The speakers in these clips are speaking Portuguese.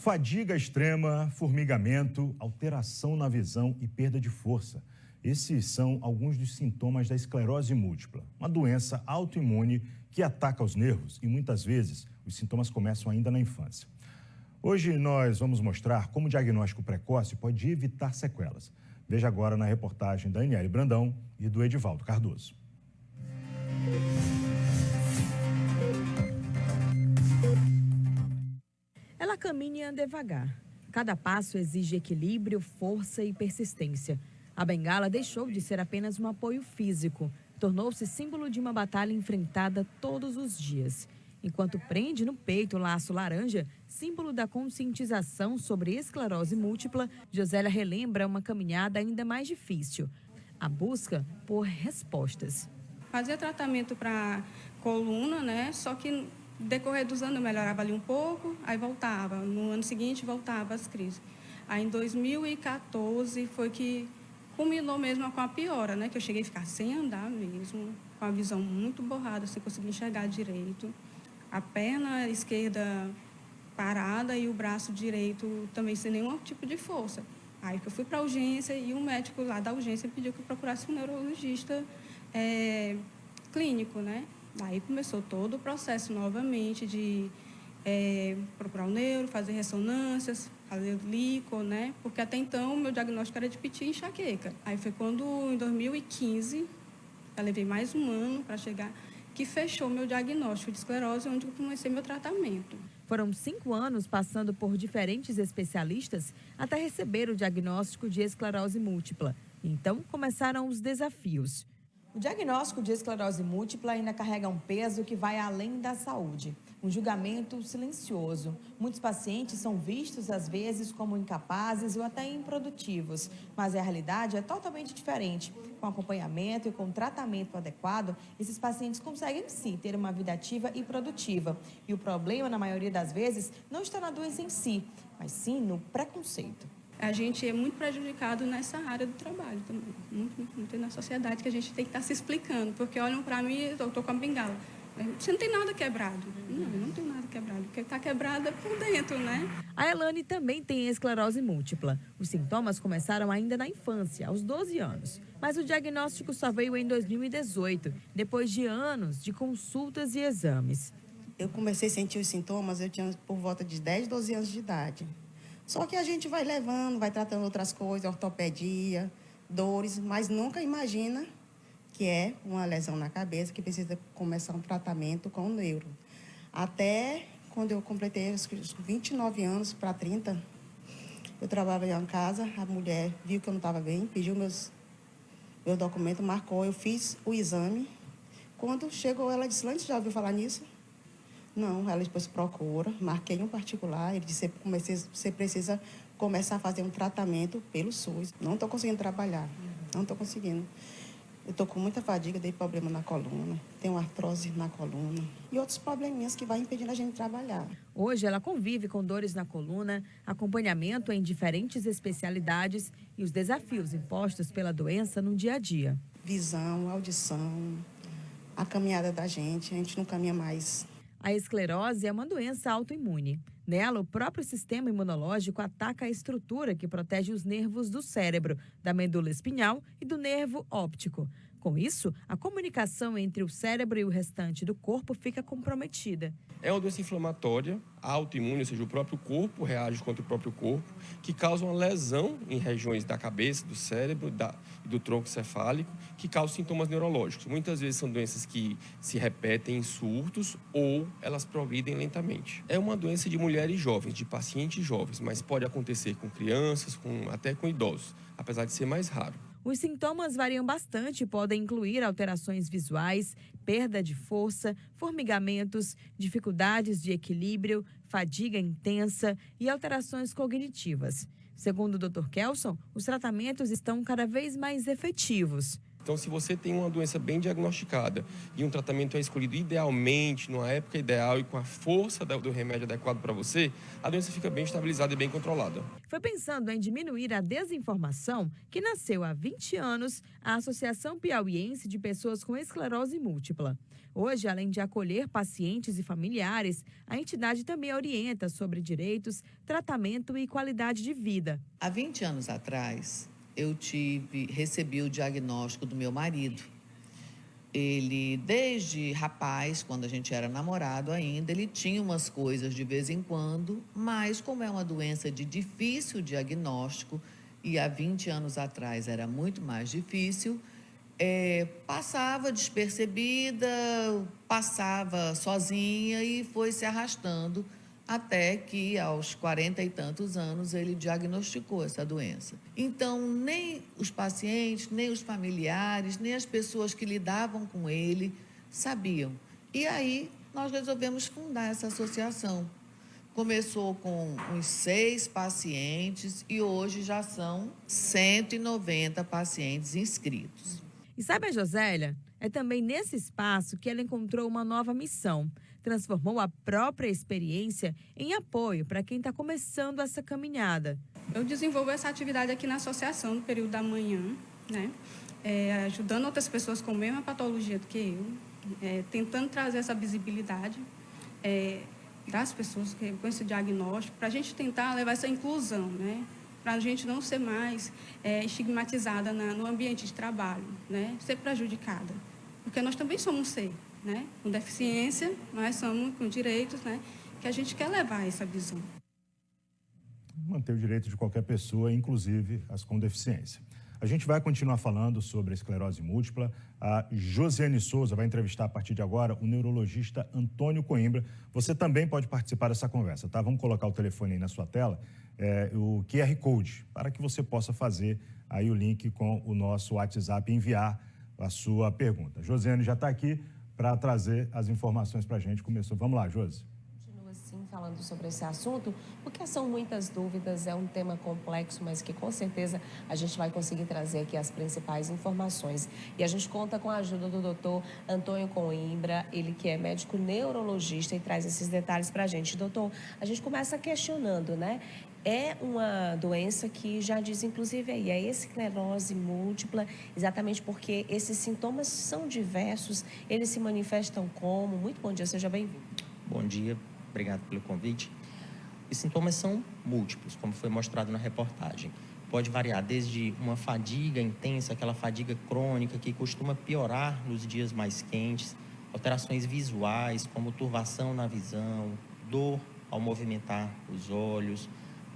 Fadiga extrema, formigamento, alteração na visão e perda de força. Esses são alguns dos sintomas da esclerose múltipla, uma doença autoimune que ataca os nervos e muitas vezes os sintomas começam ainda na infância. Hoje nós vamos mostrar como o diagnóstico precoce pode evitar sequelas. Veja agora na reportagem da Aniele Brandão e do Edivaldo Cardoso. Ela caminha e anda devagar. Cada passo exige equilíbrio, força e persistência. A bengala deixou de ser apenas um apoio físico. Tornou-se símbolo de uma batalha enfrentada todos os dias. Enquanto prende no peito o laço laranja, símbolo da conscientização sobre esclerose múltipla, Josélia relembra uma caminhada ainda mais difícil. A busca por respostas. Fazia tratamento para coluna, né? Só que no decorrer dos anos eu melhorava ali um pouco, aí voltava. No ano seguinte voltava as crises. Aí em 2014 foi que culminou mesmo com a piora, né? Que eu cheguei a ficar sem andar mesmo, com a visão muito borrada, sem conseguir enxergar direito. A perna esquerda parada e o braço direito também sem nenhum tipo de força. Aí que eu fui para a urgência e o médico lá da urgência pediu que eu procurasse um neurologista clínico, né? Daí começou todo o processo novamente de procurar o neuro, fazer ressonâncias, fazer lico, né? Porque até então o meu diagnóstico era de piti e enxaqueca. Aí foi quando, em 2015, eu levei mais um ano para chegar, que fechou meu diagnóstico de esclerose, onde eu comecei meu tratamento. Foram 5 anos passando por diferentes especialistas até receber o diagnóstico de esclerose múltipla. Então começaram os desafios. O diagnóstico de esclerose múltipla ainda carrega um peso que vai além da saúde. Um julgamento silencioso. Muitos pacientes são vistos, às vezes, como incapazes ou até improdutivos. Mas a realidade é totalmente diferente. Com acompanhamento e com tratamento adequado, esses pacientes conseguem, sim, ter uma vida ativa e produtiva. E o problema, na maioria das vezes, não está na doença em si, mas sim no preconceito. A gente é muito prejudicado nessa área do trabalho também. Muito na sociedade que a gente tem que estar se explicando. Porque olham para mim, eu estou com a bengala. Você não tem nada quebrado. Não, eu não tenho nada quebrado. Porque está quebrado é por dentro, né? A Elane também tem esclerose múltipla. Os sintomas começaram ainda na infância, aos 12 anos. Mas o diagnóstico só veio em 2018, depois de anos de consultas e exames. Eu comecei a sentir os sintomas, eu tinha por volta de 10, 12 anos de idade. Só que a gente vai levando, vai tratando outras coisas, ortopedia, dores, mas nunca imagina que é uma lesão na cabeça que precisa começar um tratamento com o neuro. Até quando eu completei os 29 anos para 30, eu trabalhava em uma casa, a mulher viu que eu não estava bem, pediu meus documentos, marcou, eu fiz o exame. Quando chegou, ela disse: "Antes já ouviu falar nisso?" Não, ela depois procura, marquei um particular, ele disse: "Você precisa começar a fazer um tratamento pelo SUS. Não estou conseguindo trabalhar, não estou conseguindo. Eu estou com muita fadiga, dei problema na coluna, tenho artrose na coluna e outros probleminhas que vai impedindo a gente de trabalhar." Hoje ela convive com dores na coluna, acompanhamento em diferentes especialidades e os desafios impostos pela doença no dia a dia. Visão, audição, a caminhada da gente, a gente não caminha mais. A esclerose é uma doença autoimune. Nela, o próprio sistema imunológico ataca a estrutura que protege os nervos do cérebro, da medula espinhal e do nervo óptico. Com isso, a comunicação entre o cérebro e o restante do corpo fica comprometida. É uma doença inflamatória, autoimune, ou seja, o próprio corpo reage contra o próprio corpo, que causa uma lesão em regiões da cabeça, do cérebro e do tronco cefálico, que causa sintomas neurológicos. Muitas vezes são doenças que se repetem em surtos ou elas progridem lentamente. É uma doença de mulheres jovens, de pacientes jovens, mas pode acontecer com crianças, até com idosos, apesar de ser mais raro. Os sintomas variam bastante e podem incluir alterações visuais, perda de força, formigamentos, dificuldades de equilíbrio, fadiga intensa e alterações cognitivas. Segundo o Dr. Kelson, os tratamentos estão cada vez mais efetivos. Então, se você tem uma doença bem diagnosticada e um tratamento é escolhido idealmente, numa época ideal e com a força do remédio adequado para você, a doença fica bem estabilizada e bem controlada. Foi pensando em diminuir a desinformação que nasceu há 20 anos a Associação Piauiense de Pessoas com Esclerose Múltipla. Hoje, além de acolher pacientes e familiares, a entidade também orienta sobre direitos, tratamento e qualidade de vida. Há 20 anos atrás, eu recebi o diagnóstico do meu marido. Ele, desde rapaz, quando a gente era namorado ainda, ele tinha umas coisas de vez em quando, mas como é uma doença de difícil diagnóstico, e há 20 anos atrás era muito mais difícil, passava despercebida, passava sozinha e foi se arrastando até que, aos 40 e tantos anos, ele diagnosticou essa doença. Então, nem os pacientes, nem os familiares, nem as pessoas que lidavam com ele sabiam. E aí, nós resolvemos fundar essa associação. Começou com uns 6 pacientes e hoje já são 190 pacientes inscritos. E sabe a Josélia? É também nesse espaço que ela encontrou uma nova missão. Transformou a própria experiência em apoio para quem está começando essa caminhada. Eu desenvolvo essa atividade aqui na associação no período da manhã, né? Ajudando outras pessoas com a mesma patologia do que eu, tentando trazer essa visibilidade das pessoas com esse diagnóstico, para a gente tentar levar essa inclusão, né? Para a gente não ser mais estigmatizada no ambiente de trabalho, né? Ser prejudicada, porque nós também somos um ser, né? Com deficiência, nós somos com direitos, né? Que a gente quer levar essa visão. Manter o direito de qualquer pessoa, inclusive as com deficiência. A gente vai continuar falando sobre a esclerose múltipla. A Josiane Souza vai entrevistar a partir de agora o neurologista Antônio Coimbra. Você também pode participar dessa conversa, tá? Vamos colocar o telefone aí na sua tela, o QR Code, para que você possa fazer aí o link com o nosso WhatsApp e enviar a sua pergunta. Josiane já está aqui para trazer as informações para a gente. Começou. Vamos lá, Josi. Continua assim falando sobre esse assunto, porque são muitas dúvidas, é um tema complexo, mas que com certeza a gente vai conseguir trazer aqui as principais informações. E a gente conta com a ajuda do doutor Antônio Coimbra, ele que é médico neurologista e traz esses detalhes para a gente. Doutor, a gente começa questionando, né? É uma doença que já diz, inclusive, aí, a esclerose múltipla, exatamente porque esses sintomas são diversos, eles se manifestam como? Muito bom dia, seja bem-vindo. Bom dia, obrigado pelo convite. Os sintomas são múltiplos, como foi mostrado na reportagem. Pode variar desde uma fadiga intensa, aquela fadiga crônica que costuma piorar nos dias mais quentes, alterações visuais, como turvação na visão, dor ao movimentar os olhos,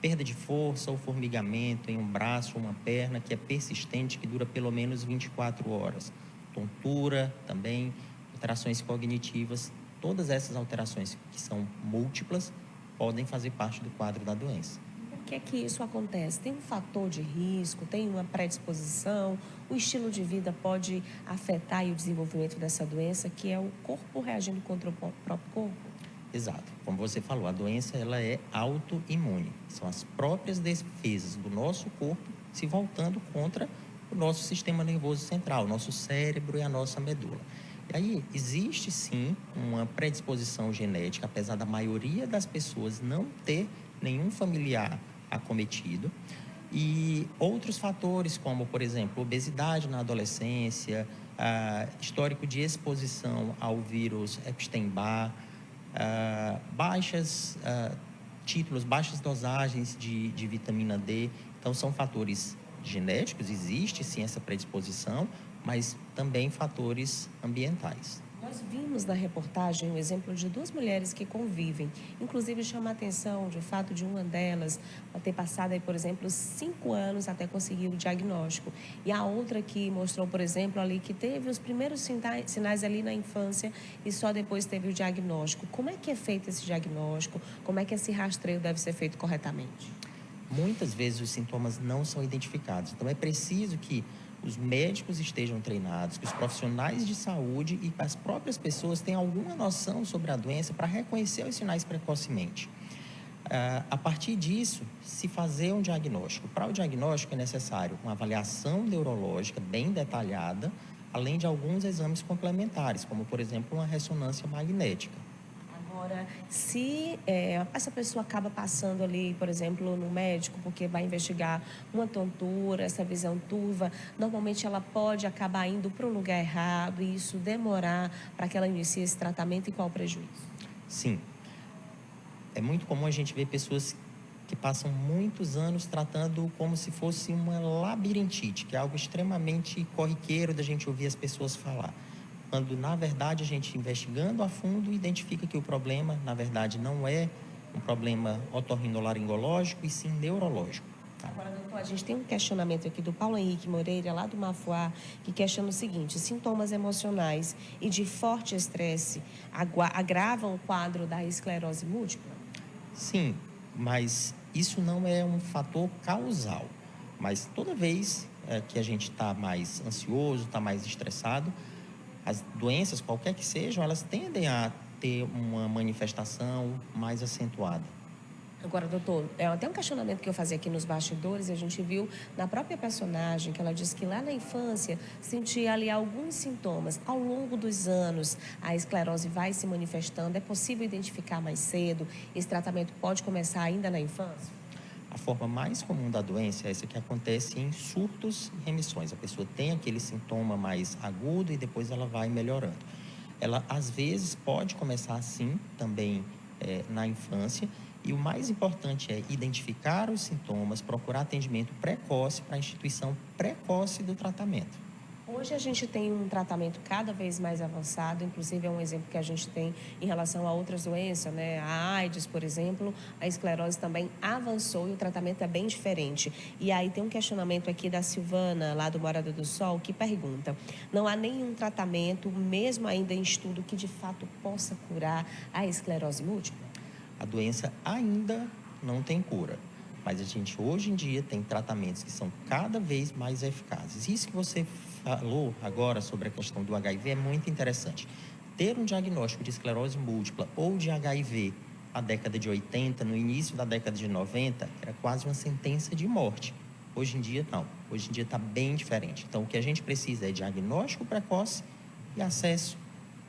perda de força ou formigamento em um braço ou uma perna que é persistente, que dura pelo menos 24 horas. Tontura também, alterações cognitivas. Todas essas alterações que são múltiplas podem fazer parte do quadro da doença. Por que é que isso acontece? Tem um fator de risco, tem uma predisposição, o estilo de vida pode afetar o desenvolvimento dessa doença, que é o corpo reagindo contra o próprio corpo? Exato. Como você falou, a doença ela é autoimune. São as próprias defesas do nosso corpo se voltando contra o nosso sistema nervoso central, o nosso cérebro e a nossa medula. E aí, existe sim uma predisposição genética, apesar da maioria das pessoas não ter nenhum familiar acometido. E outros fatores, como, por exemplo, obesidade na adolescência, histórico de exposição ao vírus Epstein-Barr, baixas dosagens de vitamina D. Então, são fatores genéticos, existe sim essa predisposição, mas também fatores ambientais. Nós vimos na reportagem o exemplo de 2 mulheres que convivem. Inclusive, chama a atenção de fato de uma delas ter passado, aí, por exemplo, 5 anos até conseguir o diagnóstico. E a outra que mostrou, por exemplo, ali que teve os primeiros sinais ali na infância e só depois teve o diagnóstico. Como é que é feito esse diagnóstico? Como é que esse rastreio deve ser feito corretamente? Muitas vezes os sintomas não são identificados. Então, é preciso que os médicos estejam treinados, que os profissionais de saúde e as próprias pessoas tenham alguma noção sobre a doença para reconhecer os sinais precocemente. A partir disso, se fazer um diagnóstico. Para o diagnóstico é necessário uma avaliação neurológica bem detalhada, além de alguns exames complementares, como, por exemplo, uma ressonância magnética. Agora, se essa pessoa acaba passando ali, por exemplo, no médico, porque vai investigar uma tontura, essa visão turva, normalmente ela pode acabar indo para o lugar errado e isso demorar para que ela inicie esse tratamento, e qual o prejuízo? Sim. É muito comum a gente ver pessoas que passam muitos anos tratando como se fosse uma labirintite, que é algo extremamente corriqueiro da gente ouvir as pessoas falar. Quando, na verdade, a gente investigando a fundo, identifica que o problema, na verdade, não é um problema otorrinolaringológico, e sim neurológico. Agora, doutor, a gente tem um questionamento aqui do Paulo Henrique Moreira, lá do Mafuá, que questiona o seguinte: sintomas emocionais e de forte estresse agravam o quadro da esclerose múltipla? Sim, mas isso não é um fator causal. Mas toda vez que a gente está mais ansioso, está mais estressado, as doenças, qualquer que sejam, elas tendem a ter uma manifestação mais acentuada. Agora, doutor, até um questionamento que eu fazia aqui nos bastidores, a gente viu na própria personagem que ela disse que lá na infância sentia ali alguns sintomas. Ao longo dos anos, a esclerose vai se manifestando. É possível identificar mais cedo? Esse tratamento pode começar ainda na infância? A forma mais comum da doença é essa que acontece em surtos e remissões. A pessoa tem aquele sintoma mais agudo e depois ela vai melhorando. Ela, às vezes, pode começar assim também na infância. E o mais importante é identificar os sintomas, procurar atendimento precoce para a instituição precoce do tratamento. Hoje a gente tem um tratamento cada vez mais avançado, inclusive é um exemplo que a gente tem em relação a outras doenças, né? A AIDS, por exemplo, a esclerose também avançou e o tratamento é bem diferente. E aí tem um questionamento aqui da Silvana, lá do Morada do Sol, que pergunta: não há nenhum tratamento, mesmo ainda em estudo, que de fato possa curar a esclerose múltipla? A doença ainda não tem cura, mas a gente hoje em dia tem tratamentos que são cada vez mais eficazes. Isso que você falou agora sobre a questão do HIV é muito interessante. Ter um diagnóstico de esclerose múltipla ou de HIV na década de 80, no início da década de 90, era quase uma sentença de morte. Hoje em dia, não. Hoje em dia está bem diferente. Então, o que a gente precisa é diagnóstico precoce e acesso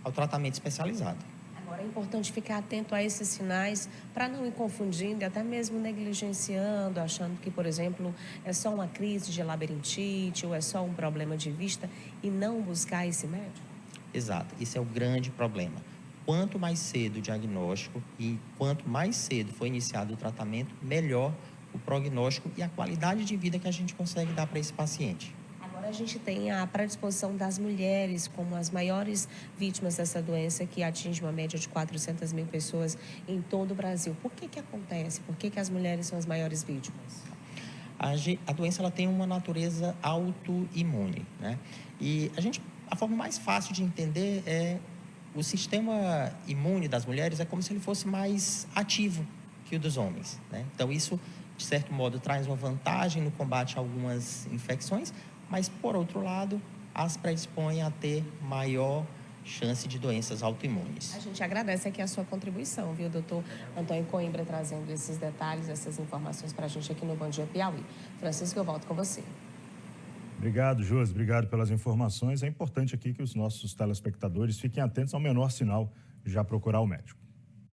ao tratamento especializado. Agora, é importante ficar atento a esses sinais para não ir confundindo e até mesmo negligenciando, achando que, por exemplo, é só uma crise de labirintite ou é só um problema de vista e não buscar esse médico. Exato, esse é o grande problema. Quanto mais cedo o diagnóstico e quanto mais cedo for iniciado o tratamento, melhor o prognóstico e a qualidade de vida que a gente consegue dar para esse paciente. Agora a gente tem a predisposição das mulheres como as maiores vítimas dessa doença, que atinge uma média de 400 mil pessoas em todo o Brasil. Por que acontece? Por que as mulheres são as maiores vítimas? A doença ela tem uma natureza autoimune, né? E a forma mais fácil de entender é o sistema imune das mulheres é como se ele fosse mais ativo que o dos homens, né? Então isso, de certo modo, traz uma vantagem no combate a algumas infecções, mas, por outro lado, as predispõe a ter maior chance de doenças autoimunes. A gente agradece aqui a sua contribuição, viu, doutor Antônio Coimbra, trazendo esses detalhes, essas informações para a gente aqui no Bom Dia Piauí. Francisco, eu volto com você. Obrigado, Josi. Obrigado pelas informações. É importante aqui que os nossos telespectadores fiquem atentos ao menor sinal, já procurar o médico.